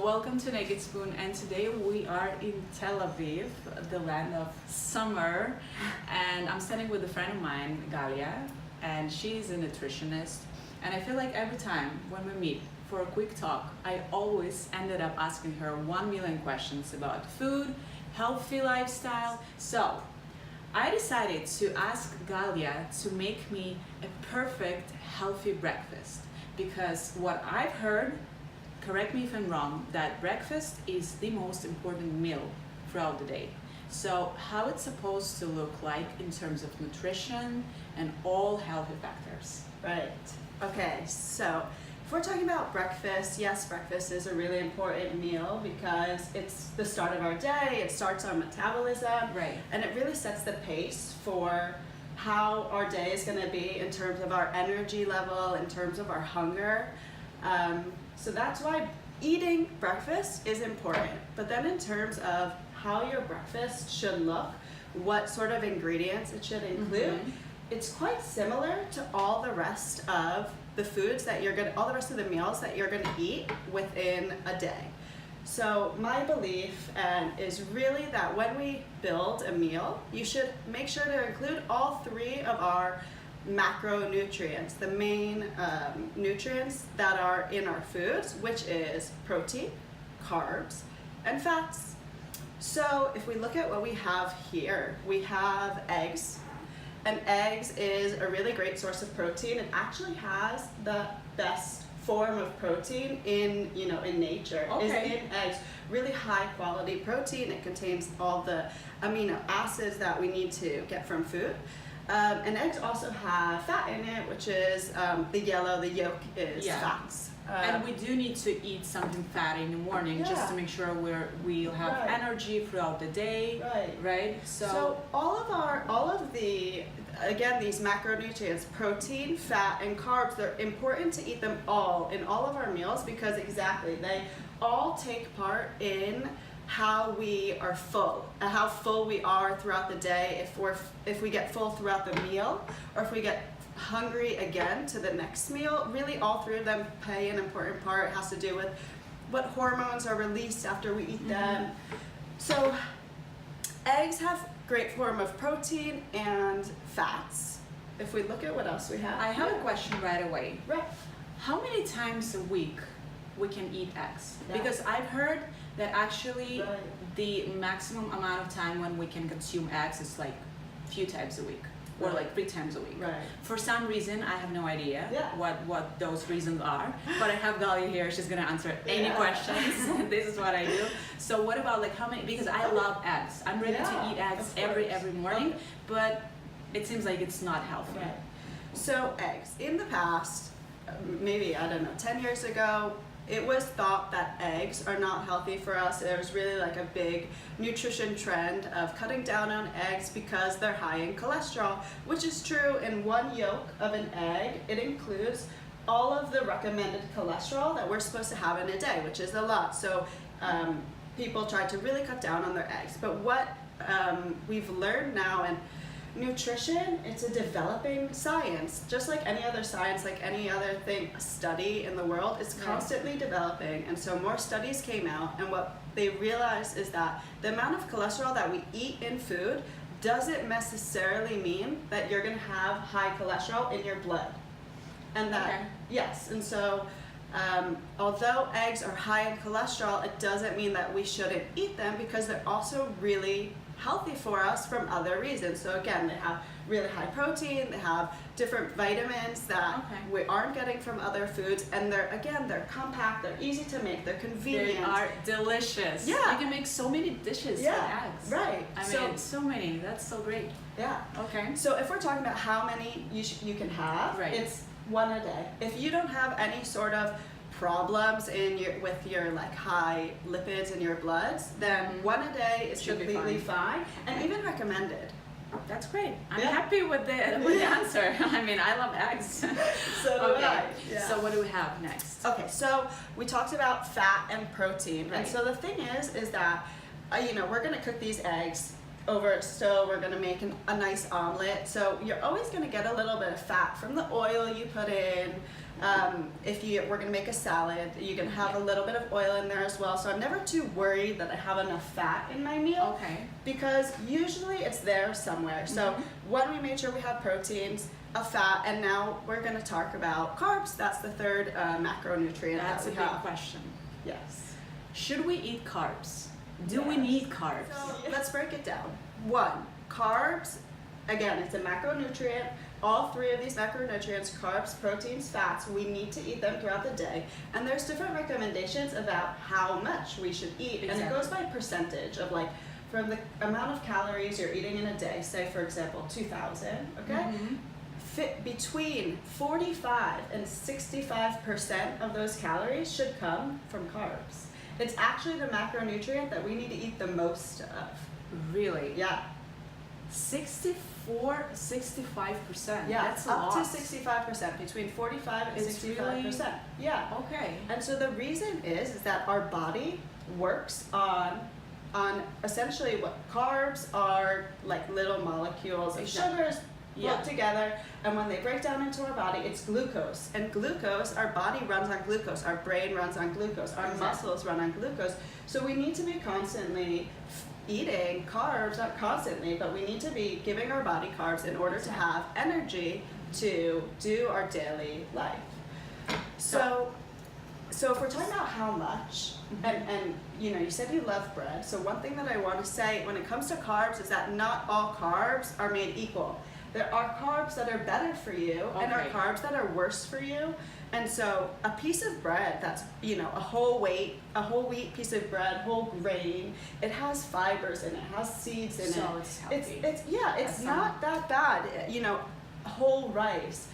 Welcome to Naked Spoon, and today we are in Tel Aviv, the land of summer, and I'm standing with a friend of mine, Galia, and she's a nutritionist, and I feel like every time when we meet for a quick talk, I always ended up asking her 1 million questions about food, healthy lifestyle. So I decided to ask Galia to make me a perfect healthy breakfast, because what I've heard, correct me if I'm wrong, that breakfast is the most important meal throughout the day. So how it's supposed to look like in terms of nutrition and all healthy factors. Right. Okay, so if we're talking about breakfast, yes, breakfast is a really important meal because it's the start of our day, it starts our metabolism, Right. and it really sets the pace for how our day is going to be in terms of our energy level, in terms of our hunger. So that's why eating breakfast is important. But then in terms of how your breakfast should look, what sort of ingredients it should include, it's quite similar to all the rest of the foods that all the rest of the meals that you're gonna eat within a day. So my belief is really that when we build a meal, you should make sure to include all three of our macronutrients, the main nutrients that are in our foods, which is protein, carbs, and fats. So if we look at what we have here, we have eggs, and eggs is a really great source of protein. It actually has the best form of protein in nature. Okay. Is in eggs. Really high quality protein. It contains all the amino acids that we need to get from food. And eggs also have fat in it, which is the yolk is fats. And we do need to eat something fatty in the morning just to make sure we'll have energy throughout the day. Right. So all of these macronutrients, protein, fat, and carbs, they're important to eat them all in all of our meals because they all take part in how we are full, and how full we are throughout the day, if we get full throughout the meal, or if we get hungry again to the next meal. Really all three of them play an important part. It has to do with what hormones are released after we eat them. So eggs have great form of protein and fats. If we look at what else we have. I have a question right away. Right. How many times a week we can eat eggs? Because I've heard that actually the maximum amount of time when we can consume eggs is like a few times a week, or like 3 times a week. For some reason, I have no idea what those reasons are, but I have Galia here. She's gonna answer any questions. This is what I do. So what about like how many? Because I love eggs. I'm ready to eat eggs every morning, but it seems like it's not healthy. So eggs, in the past, maybe, I don't know, 10 years ago, it was thought that eggs are not healthy for us. There was really like a big nutrition trend of cutting down on eggs because they're high in cholesterol, which is true. In one yolk of an egg, it includes all of the recommended cholesterol that we're supposed to have in a day, which is a lot. So people tried to really cut down on their eggs. But what we've learned now, and nutrition, it's a developing science, just like any other science, like any other study in the world. It's constantly developing, and so more studies came out, and what they realized is that the amount of cholesterol that we eat in food doesn't necessarily mean that you're going to have high cholesterol in your blood. And that and so although eggs are high in cholesterol, it doesn't mean that we shouldn't eat them, because they're also really healthy for us from other reasons. So again, they have really high protein, they have different vitamins that we aren't getting from other foods, and they're compact, they're easy to make, they're convenient. They are delicious. You can make so many dishes with eggs. I mean, so many. That's so great. So if we're talking about how many you can have, it's 1 a day. If you don't have any sort of problems with your like high lipids in your bloods, then 1 a day is completely fine and even recommended. That's great. I'm happy with the answer. I mean, I love eggs. So do I. So what do we have next? Okay, so we talked about fat and protein, and so the thing is that we're gonna cook these eggs over a stove, we're gonna make a nice omelet. So you're always gonna get a little bit of fat from the oil you put in. If we're gonna make a salad, you're gonna have a little bit of oil in there as well. So I'm never too worried that I have enough fat in my meal. Okay. Because usually it's there somewhere. So when we made sure we have proteins, a fat, and now we're gonna talk about carbs. That's the third macronutrient That's that a we big have. question. Yes. Should we eat carbs? Do we Yes. need carbs? So let's break it down. One, carbs, again, it's a macronutrient. All three of these macronutrients, carbs, proteins, fats, we need to eat them throughout the day. And there's different recommendations about how much we should eat. Exactly. And it goes by percentage of like, from the amount of calories you're eating in a day, say for example, 2,000, okay? Fit between 45 and 65% of those calories should come from carbs. It's actually the macronutrient that we need to eat the most of. Really? Yeah. 65%. Yeah, That's a up lot. to 65%, between 45 and It's 65%. Yeah. Okay. And so the reason is that our body works on essentially what carbs are, like little molecules of Exactly. sugars Yeah. put together, and when they break down into our body, it's glucose. And glucose, our body runs on glucose, our brain runs on glucose, our Exactly. muscles run on glucose. So we need to be constantly eating carbs, not constantly, but we need to be giving our body carbs in order to have energy to do our daily life. So if we're talking about how much, and you know, you said you love bread, so one thing that I want to say when it comes to carbs is that not all carbs are made equal. There are carbs that are better for you, and are Okay. carbs that are worse for you. And so a piece of bread that's, you know, a whole wheat piece of bread, whole grain, it has fibers in it, has seeds in it. So it's healthy. It's not that bad. You know, whole rice,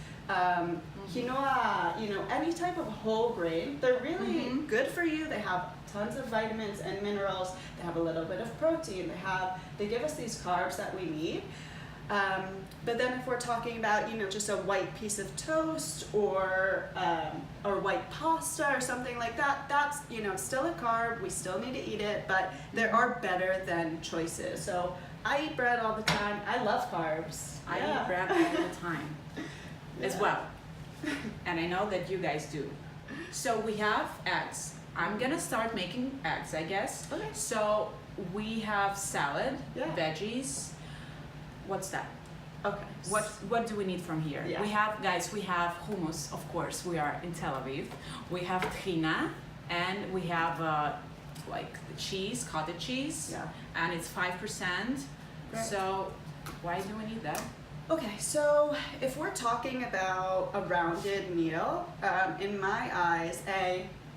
quinoa, you know, any type of whole grain, they're really good for you. They have tons of vitamins and minerals. They have a little bit of protein. They give us these carbs that we need. But then if we're talking about, you know, just a white piece of toast or white pasta or something like that, that's, you know, still a carb. We still need to eat it, but there are better than choices. So I eat bread all the time. I love carbs. I Yeah. eat bread all the time as Yeah. well. And I know that you guys do. So we have eggs. I'm gonna start making eggs, I guess. Okay. So we have salad, Yeah. veggies. What's that? Okay. What do we need from here? Yeah. We have hummus, of course. We are in Tel Aviv. We have trina, and we have like the cheese, cottage cheese, Yeah. and it's 5%. Great. So why do we need that? Okay, so if we're talking about a rounded meal, in my eyes,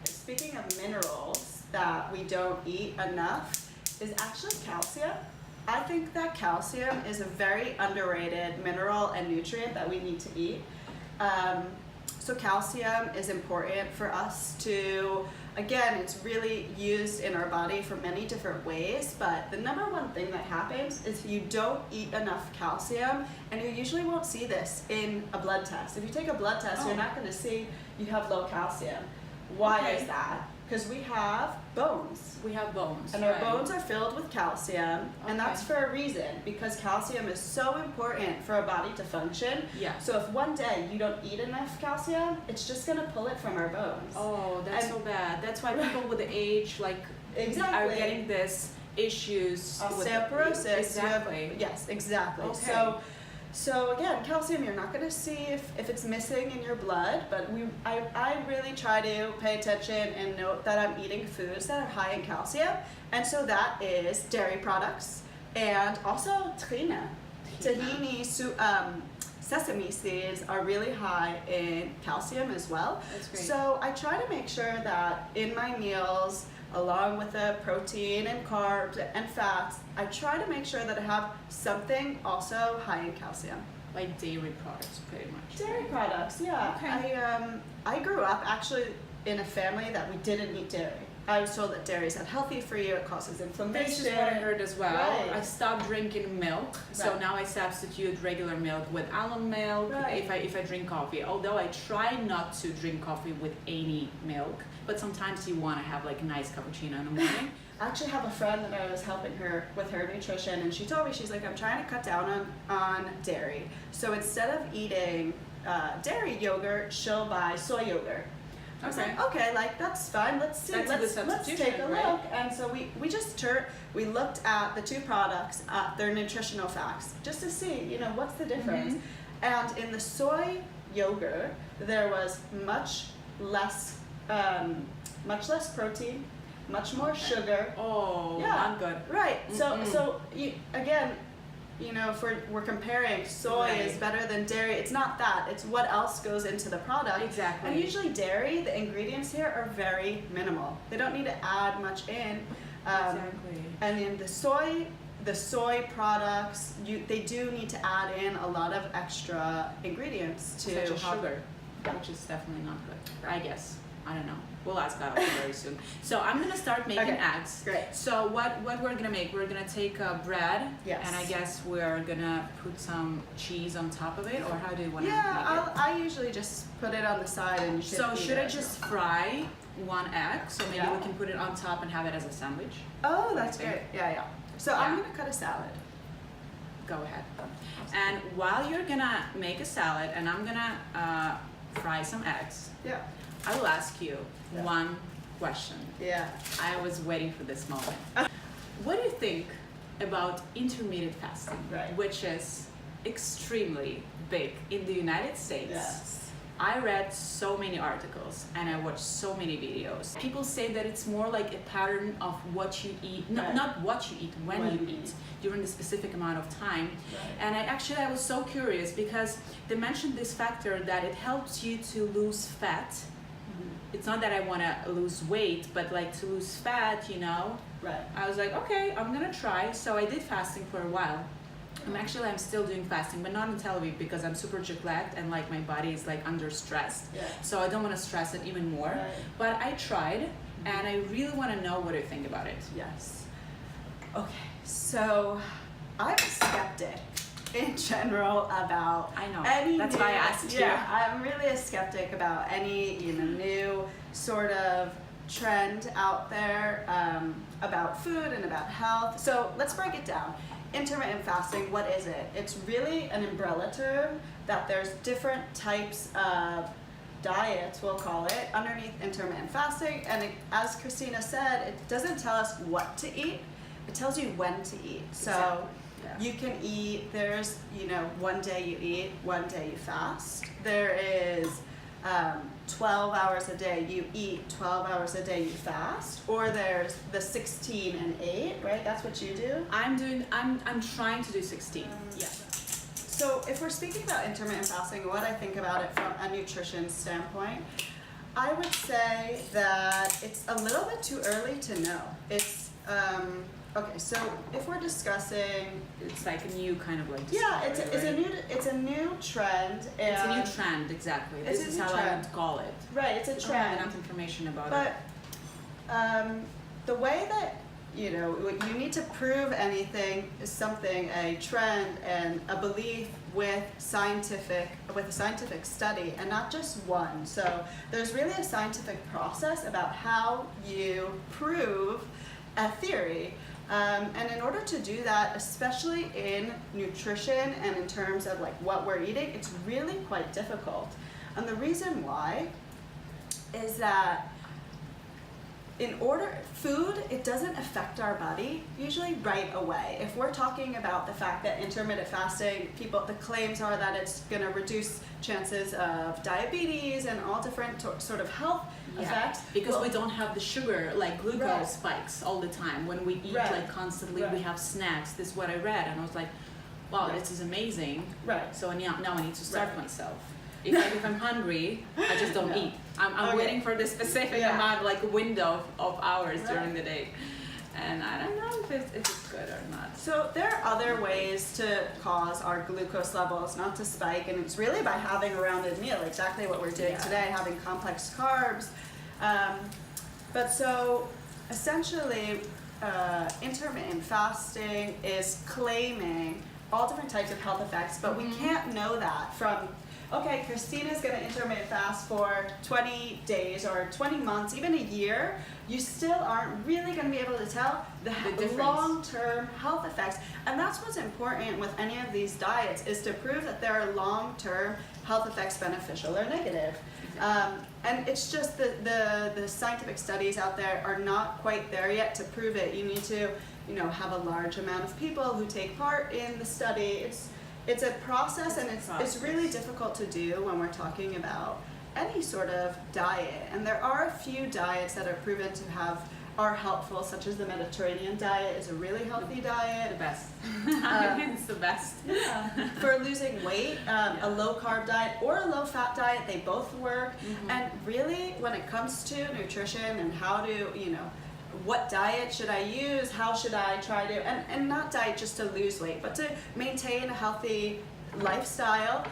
speaking of minerals that we don't eat enough, is actually calcium. I think that calcium is a very underrated mineral and nutrient that we need to eat. So calcium is important for us to, again, it's really used in our body for many different ways, but the number one thing that happens is you don't eat enough calcium, and you usually won't see this in a blood test. If you take a blood test, you're not going to see you have low calcium. Why Okay. is that? Because we have bones. We have bones. And our right. bones are filled with calcium, and that's Okay. for a reason, because calcium is so important for our body to function. Yeah. So if one day you don't eat enough calcium, it's just gonna pull it from our bones. Oh, that's And- so bad. That's why people with the age are Exactly. getting this issues with Osteoporosis. you have- Exactly. yes, exactly. Okay. So again, calcium you're not gonna see if it's missing in your blood, but I really try to pay attention and note that I'm eating foods that are high in calcium, and so that is dairy products and also trina. Tahini, sesame seeds are really high in calcium as well. That's great. So I try to make sure that in my meals, along with the protein and carbs and fats, I try to make sure that I have something also high in calcium. Like dairy products, pretty much. Dairy products, yeah. Okay. I grew up actually in a family that we didn't eat dairy. I was told that dairy is unhealthy for you, it causes inflammation. This is what I heard as well. Right. I stopped drinking milk, so Right. now I substitute regular milk with almond milk. Right. If I drink coffee, although I try not to drink coffee with any milk, but sometimes you want to have like a nice cappuccino in the morning. I actually have a friend that I was helping her with her nutrition, and she told me, she's like, I'm trying to cut down on dairy. So instead of eating dairy yogurt, she'll buy soy yogurt. I was like, okay, like that's fine. Let's see. Let's take a look. And so we looked at the two products, their nutritional facts, just to see, you know, what's the difference. And in the soy yogurt, there was much less protein, much more sugar. Oh, not good. Right. So again, you know, if we're comparing, soy is better than dairy. It's not that. It's what else goes into the product. Exactly. And usually dairy, the ingredients here are very minimal. They don't need to add much in. Exactly. And in the soy products, they do need to add in a lot of extra ingredients to such as sugar, which is definitely not good, I guess. I don't know. We'll ask that very soon. So I'm gonna start making eggs. Great. So what we're gonna make? We're gonna take bread, Yes. and I guess we're gonna put some cheese on top of it, or how do you want to make it? I usually just put it on the side and Should I just fry one egg? So maybe we can put it on top and have it as a sandwich. Oh, that's great. Yeah. So I'm gonna cut a salad. Go ahead. And while you're gonna make a salad, and I'm gonna fry some eggs. Yeah. I will ask you one question. Yeah. I was waiting for this moment. What do you think about intermittent fasting, which is extremely big in the United States? Yes. I read so many articles and I watched so many videos. People say that it's more like a pattern of what you eat, not what you eat, when you eat during the specific amount of time. And I was so curious because they mentioned this factor that it helps you to lose fat. It's not that I want to lose weight, but like to lose fat, you know. Right. I was like, okay, I'm gonna try. So I did fasting for a while. I'm still doing fasting, but not in Tel Aviv because I'm super jet lagged and like my body is like under stress. Yeah. So I don't want to stress it even more. Right. But I tried, and I really want to know what you think about it. Yes. Okay. So I'm a skeptic in general about That's why I asked you. Yeah, I'm really a skeptic about any new sort of trend out there about food and about health. So let's break it down. Intermittent fasting, what is it? It's really an umbrella term that there's different types of diets, we'll call it, underneath intermittent fasting. And as Christina said, it doesn't tell us what to eat, it tells you when to eat. So you can eat, there's, one day you eat, one day you fast. There is 12 hours a day you eat, 12 hours a day you fast, or there's the 16 and 8, right? That's what you do? I'm trying to do 16. Yeah. So if we're speaking about intermittent fasting, what I think about it from a nutrition standpoint, I would say that it's a little bit too early to know. It's okay, so if we're discussing, it's like a new kind of like it's a new trend. And it's a new trend, exactly. This is how I would call it. Right, it's a trend. I don't have enough information about it. But the way that you need to prove anything is something, a trend and a belief with a scientific study, and not just one. So there's really a scientific process about how you prove a theory. And in order to do that, especially in nutrition and in terms of like what we're eating, it's really quite difficult. And the reason why is that food, it doesn't affect our body usually right away. If we're talking about the fact that intermittent fasting, the claims are that it's going to reduce chances of diabetes and all different sort of health effects. Because we don't have the sugar, like glucose spikes all the time. When we eat like constantly, we have snacks. This is what I read, and I was like, wow, this is amazing. Right. So now I need to starve myself. If I'm hungry, I just don't eat. I'm waiting for the specific amount, like window of hours during the day. And I don't know if it's good or not. So there are other ways to cause our glucose levels not to spike, and it's really by having a rounded meal, exactly what we're doing today, having complex carbs. But so essentially, intermittent fasting is claiming all different types of health effects, but we can't know that from, okay, Christina's gonna intermittent fast for 20 days or 20 months, even a year. You still aren't really gonna be able to tell the difference. long-term health effects. And that's what's important with any of these diets, is to prove that there are long-term health effects, beneficial or negative. And it's just the scientific studies out there are not quite there yet to prove it. You need to, you know, have a large amount of people who take part in the study. It's a process, and it's really difficult to do when we're talking about any sort of diet. And there are a few diets that are proven to are helpful, such as the Mediterranean diet is a really healthy diet. The best. It's the best. Yeah. For losing weight, a low carb diet or a low fat diet, they both work. And really, when it comes to nutrition and how to, you know, what diet should I use, how should I try to, and not diet just to lose weight, but to maintain a healthy lifestyle,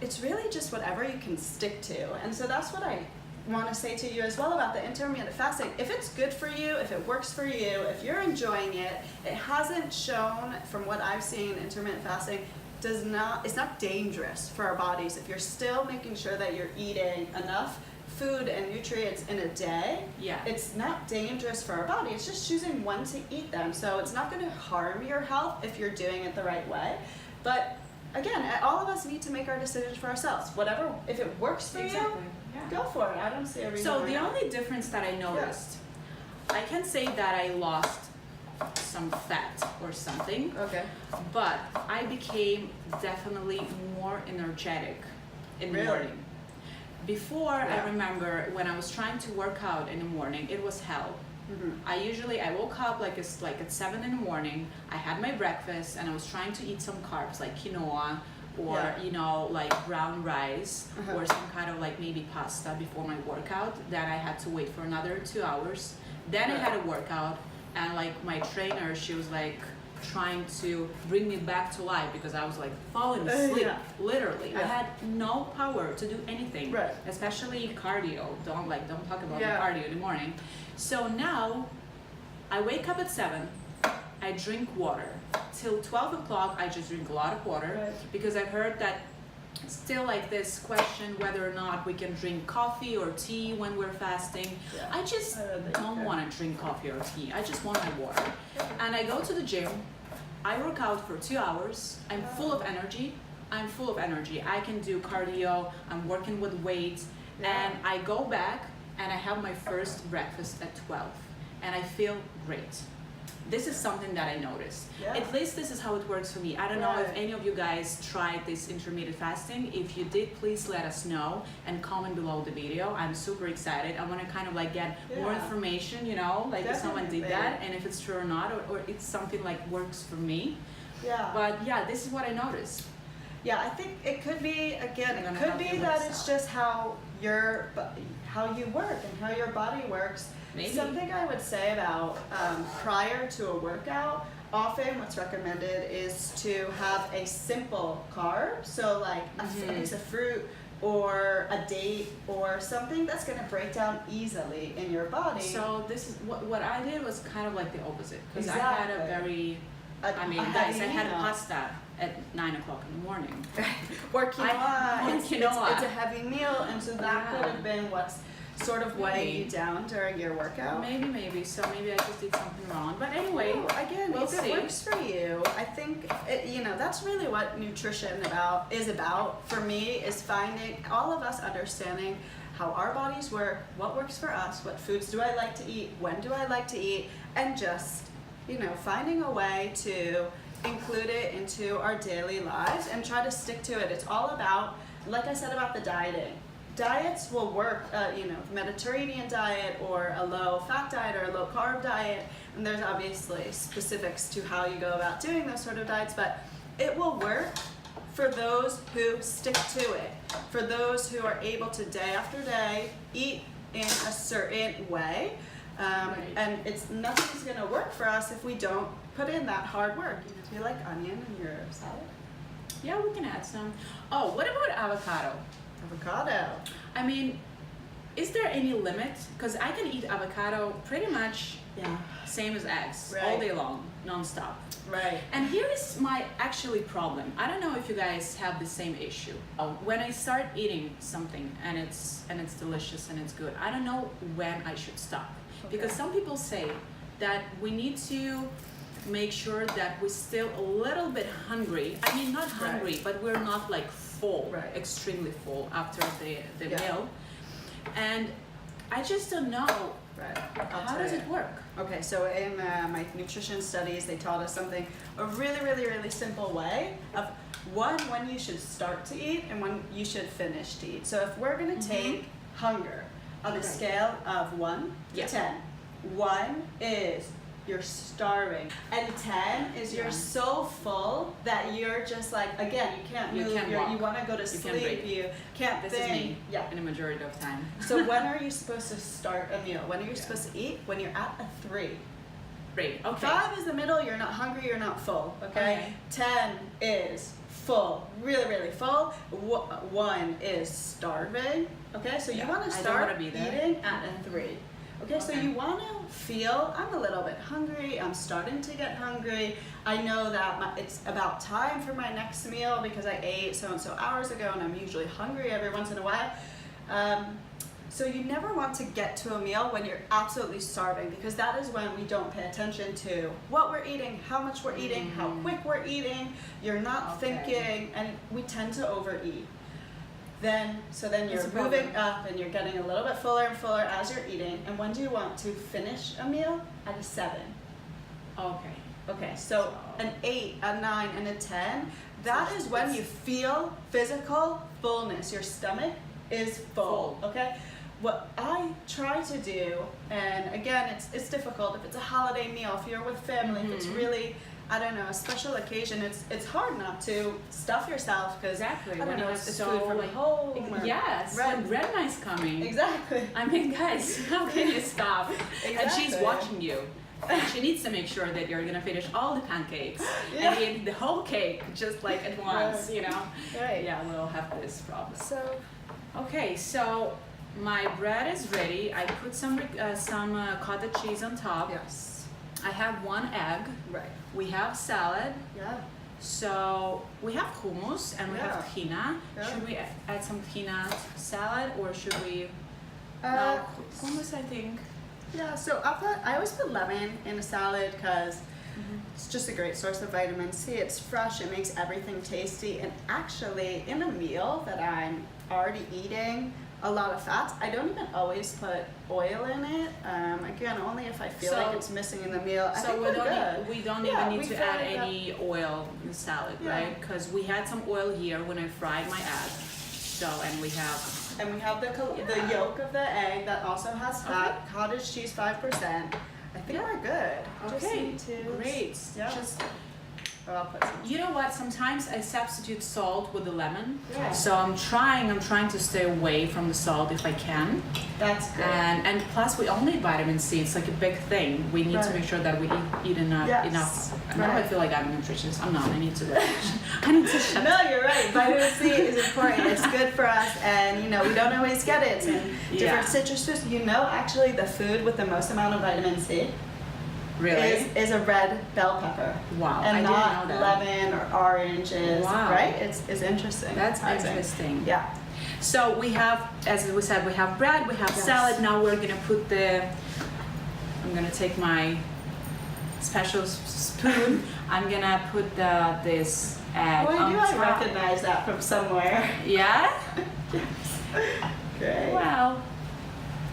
it's really just whatever you can stick to. And so that's what I want to say to you as well about the intermittent fasting. If it's good for you, if it works for you, if you're enjoying it, it hasn't shown, from what I've seen, intermittent fasting it's not dangerous for our bodies if you're still making sure that you're eating enough food and nutrients in a day. Yeah. It's not dangerous for our body. It's just choosing when to eat them. So it's not going to harm your health if you're doing it the right way. But again, all of us need to make our decisions for ourselves. Whatever, if it works for you, go for it. I don't see a reason So why the not. only difference that I noticed, I can say that I lost some fat or something, Okay. but I became definitely more energetic in the Really? morning. Before, Yeah. I remember when I was trying to work out in the morning, it was hell. I woke up like at 7 in the morning. I had my breakfast and I was trying to eat some carbs like quinoa or you know, like brown rice or some kind of like maybe pasta before my workout. Then I had to wait for another 2 hours. Then I had a workout, and like my trainer, she was like trying to bring me back to life because I was like falling asleep, literally. I had no power to do anything, especially cardio. Don't talk about the cardio in the morning. So now I wake up at 7, I drink water. Till 12 o'clock, I just drink a lot of water because I've heard that still like this question whether or not we can drink coffee or tea when we're fasting. I just don't want to drink coffee or tea. I just want my water. And I go to the gym. I work out for 2 hours. I'm full of energy. I can do cardio. I'm working with weights. And I go back and I have my first breakfast at 12. And I feel great. This is something that I noticed. At least this is how it works for me. I don't know if any of you guys tried this intermittent fasting. If you did, please let us know and comment below the video. I'm super excited. I want to kind of like get more information, you know, like if someone did that and if it's true or not, or it's something like works for me. But yeah, this is what I noticed. Yeah, I think it could be, again, it could be that it's just how you work and how your body works. Maybe. Something I would say about prior to a workout, often what's recommended is to have a simple carb, so like a piece of fruit or a date or something that's going to break down easily in your body. So this is what I did was kind of like the opposite because I had a very, I had pasta at 9 o'clock in the morning. Or quinoa. Quinoa. It's a heavy meal, and so that could have been what's sort of weighing you down during your workout. Maybe. So maybe I just did something wrong. But anyway, again, we'll if it works for you, I think that's really what nutrition is about. For me, is finding all of us understanding how our bodies work, what works for us, what foods do I like to eat, when do I like to eat, and just finding a way to include it into our daily lives and try to stick to it. It's all about, like I said about the dieting. Diets will work, Mediterranean diet or a low fat diet or a low carb diet, and there's obviously specifics to how you go about doing those sort of diets, but it will work for those who stick to it, for those who are able to day after day eat in a certain way, and nothing's gonna work for us if we don't put in that hard work. Do you like onion in your salad? Yeah, we can add some. Oh, what about avocado? Avocado. I mean, is there any limit? Because I can eat avocado pretty much same as eggs all day long, non-stop. Right. And here is my actually problem. I don't know if you guys have the same issue. When I start eating something and it's delicious and it's good, I don't know when I should stop. Okay. Because some people say that we need to make sure that we're still a little bit hungry. I mean, not hungry, but we're not like full, extremely full after the meal. And I just don't know. Right. How does it work? Okay, so in my nutrition studies, they taught us something, a really, really, really simple way of when you should start to eat and when you should finish to eat. So if we're gonna take hunger on a scale of 1 to 10, 1 is you're starving, and 10 is you're so full that you're just like, again, you can't move, you want to go to sleep, you can't This think. is me in the majority of time. So when are you supposed to start a meal? When are you supposed to eat? When you're at a 3. 3, okay. 5 is the middle, you're not hungry, you're not full, okay? 10 is full, really, really full. 1 is starving, okay? So you want to start eating at a 3. Okay, so you want to feel, I'm a little bit hungry, I'm starting to get hungry, I know that it's about time for my next meal because I ate so-and-so hours ago and I'm usually hungry every once in a while. So you never want to get to a meal when you're absolutely starving, because that is when we don't pay attention to what we're eating, how much we're eating, how quick we're eating, you're not thinking, and we tend to overeat. So then you're moving up and you're getting a little bit fuller and fuller as you're eating. And when do you want to finish a meal? At a 7. Okay. Okay, so an 8, a 9, and a 10, that is when you feel physical fullness. Your stomach is full, okay? What I try to do, and again, it's difficult if it's a holiday meal, if you're with family, if it's really, I don't know, a special occasion, it's hard not to stuff yourself because I don't know, it's food from home. Yes, when grandma's coming. Exactly. I mean, guys, how can you stop? And she's watching you. And she needs to make sure that you're gonna finish all the pancakes and eat the whole cake just like at once, you know? Right. Yeah, we'll have this problem. So, okay, so my bread is ready. I put some cottage cheese on top. yes. I have 1 egg. Right. We have salad. Yeah. So we have hummus and we have tahina. Yeah. Should we add some tahina to salad or should we? No, hummus I think. Yeah, so I always put lemon in a salad because it's just a great source of vitamin C. It's fresh, it makes everything tasty, and actually in a meal that I'm already eating a lot of fats, I don't even always put oil in it. Again, only if I feel like it's missing in the meal. I think we don't even need to add any oil in the salad, right? Because we had some oil here when I fried my egg. So, and we have the yolk of the egg that also has fat, cottage cheese 5%. I think we're good. Okay, great. Yeah. I'll put some. You know what? Sometimes I substitute salt with the lemon. Yeah. So I'm trying to stay away from the salt if I can. That's good. And plus we all need vitamin C. It's like a big thing. We need to make sure that we eat enough. Now I feel like I'm a nutritionist. I'm not. I need to. I need to shut. No, you're right. Vitamin C is important. It's good for us, and we don't always get it. And different citrus juice. Actually, the food with the most amount of vitamin C. Really? Is a red bell pepper. Wow. And I not didn't know that. lemon or orange right? It's interesting. That's interesting. Yeah. So we have, as we said, we have bread, we have salad. Now we're gonna put I'm gonna take my special spoon. I'm gonna put this egg on top. I recognize that from somewhere. Yeah? Great. Well,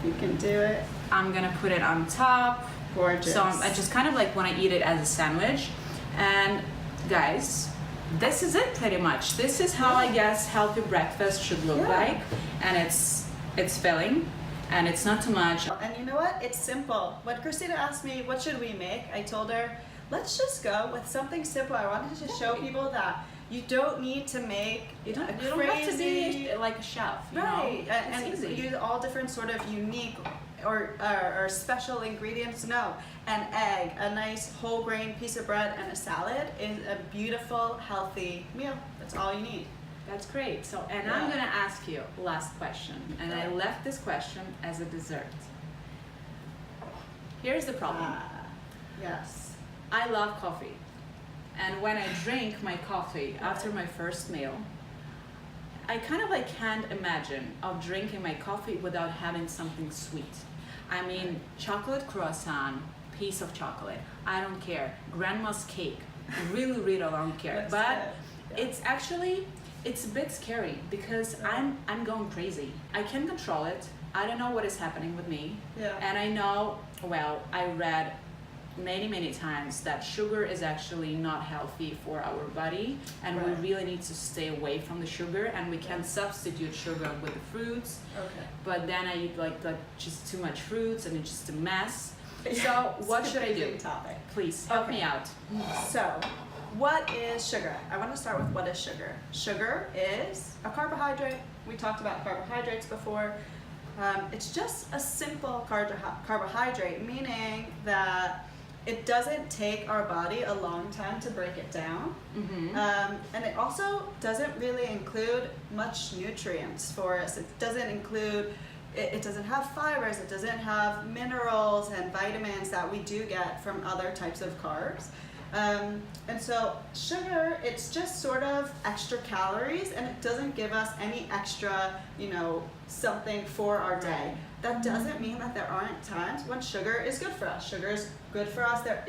you can do it. I'm gonna put it on top. Gorgeous. So I just kind of like want to eat it as a sandwich. And guys, this is it pretty much. This is how I guess healthy breakfast should look like. And it's filling and it's not too much. And you know what? It's simple. When Christina asked me, what should we make? I told her, let's just go with something simple. I wanted to show people that you don't need to make you don't have to be like a chef, you know? And easy. Use all different sort of unique or special ingredients. No, an egg, a nice whole grain piece of bread, and a salad is a beautiful, healthy meal. That's all you need. That's great. So, and I'm gonna ask you last question, and I left this question as a dessert. Here's the problem. Yes. I love coffee. And when I drink my coffee after my first meal, I kind of like can't imagine of drinking my coffee without having something sweet. I mean, chocolate croissant, piece of chocolate, I don't care. Grandma's cake, really, really don't care. But it's actually, it's a bit scary because I'm going crazy. I can control it. I don't know what is happening with me. And I know, well, I read many times that sugar is actually not healthy for our body, and we really need to stay away from the sugar, and we can substitute sugar with the fruits. But then I eat like just too much fruits and it's just a mess. So what should I do? Topic. Please help me out. So what is sugar? I want to start with what is sugar. Sugar is a carbohydrate. We talked about carbohydrates before. It's just a simple carbohydrate, meaning that it doesn't take our body a long time to break it down. And it also doesn't really include much nutrients for us. It doesn't include, it doesn't have fibers, it doesn't have minerals and vitamins that we do get from other types of carbs. And so sugar, it's just sort of extra calories, and it doesn't give us any extra, something for our day. That doesn't mean that there aren't times when sugar is good for us. Sugar is good for us. There,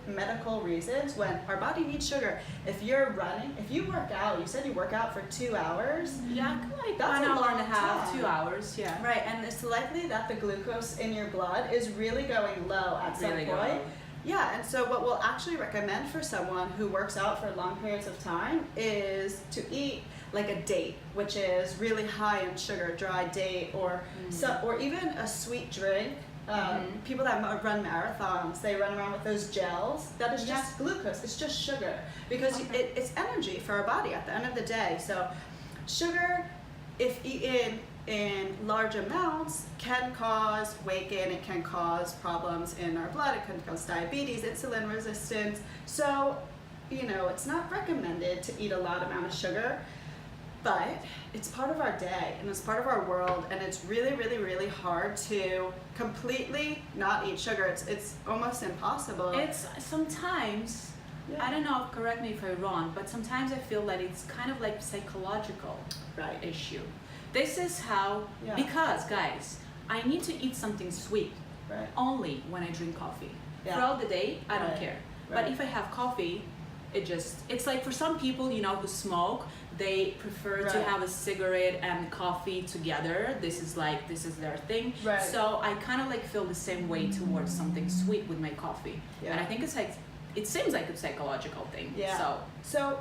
medical reasons when our body needs sugar. If you're running, if you work out, you said you work out for 2 hours. Yeah, like that's 1 a hour long and a half, time. 2 hours, yeah. Right, and it's likely that the glucose in your blood is really going low at some point. Yeah, and so what we'll actually recommend for someone who works out for long periods of time is to eat like a date, which is really high in sugar, dry date, or or even a sweet drink. People that run marathons, they run around with those gels. That is just glucose. It's just sugar because it's energy for our body at the end of the day. So sugar, if eaten in large amounts, can cause weight gain. It can cause problems in our blood. It can cause diabetes, insulin resistance. So, it's not recommended to eat a large amount of sugar, but it's part of our day and it's part of our world, and it's really hard to completely not eat sugar. It's almost impossible. It's sometimes, I don't know, correct me if I'm wrong, but sometimes I feel that it's kind of like psychological issue. This is how, because guys, I need to eat something sweet only when I drink coffee. Throughout the day, I don't care. But if I have coffee, it's like for some people, who smoke, they prefer to have a cigarette and coffee together. This is their thing. So I kind of like feel the same way towards something sweet with my coffee. And I think it seems like a psychological thing. So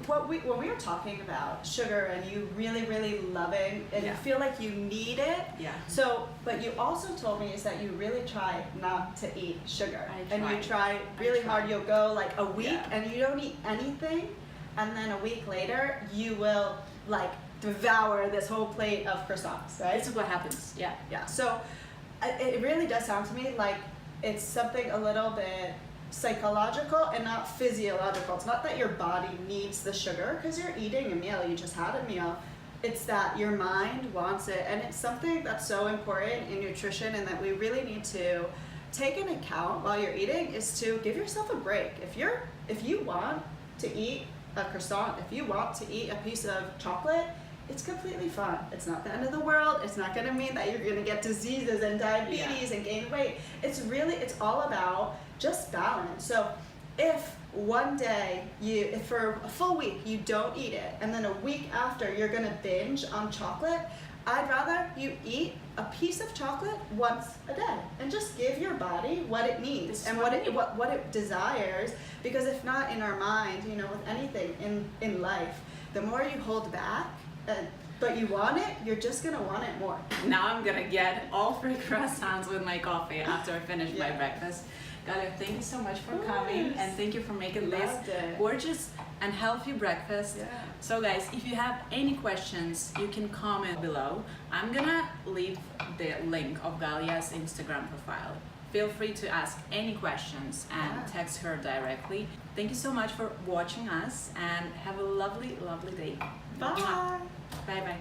when we were talking about sugar and you really loving and you feel like you need it. So, but you also told me is that you really try not to eat sugar. You try really hard. You'll go like a week and you don't eat anything, and then a week later you will like devour this whole plate of croissants, right? This is what happens. So it really does sound to me like it's something a little bit psychological and not physiological. It's not that your body needs the sugar because you're eating a meal, you just had a meal. It's that your mind wants it, and it's something that's so important in nutrition and that we really need to take into account while you're eating is to give yourself a break. If you want to eat a croissant, if you want to eat a piece of chocolate, it's completely fine. It's not the end of the world. It's not going to mean that you're going to get diseases and diabetes and gain weight. It's all about just balance. So if one day if for a full week you don't eat it, and then a week after you're going to binge on chocolate, I'd rather you eat a piece of chocolate once a day and just give your body what it needs and what it desires. Because if not, in our mind, with anything in life, the more you hold back, but you want it, you're just gonna want it more. Now I'm gonna get all 3 croissants with my coffee after I finish my breakfast. Galia, thank you so much for coming, and thank you for making this gorgeous and healthy breakfast. So guys, if you have any questions, you can comment below. I'm gonna leave the link of Galia's Instagram profile. Feel free to ask any questions and text her directly. Thank you so much for watching us, and have a lovely day. Bye. Bye.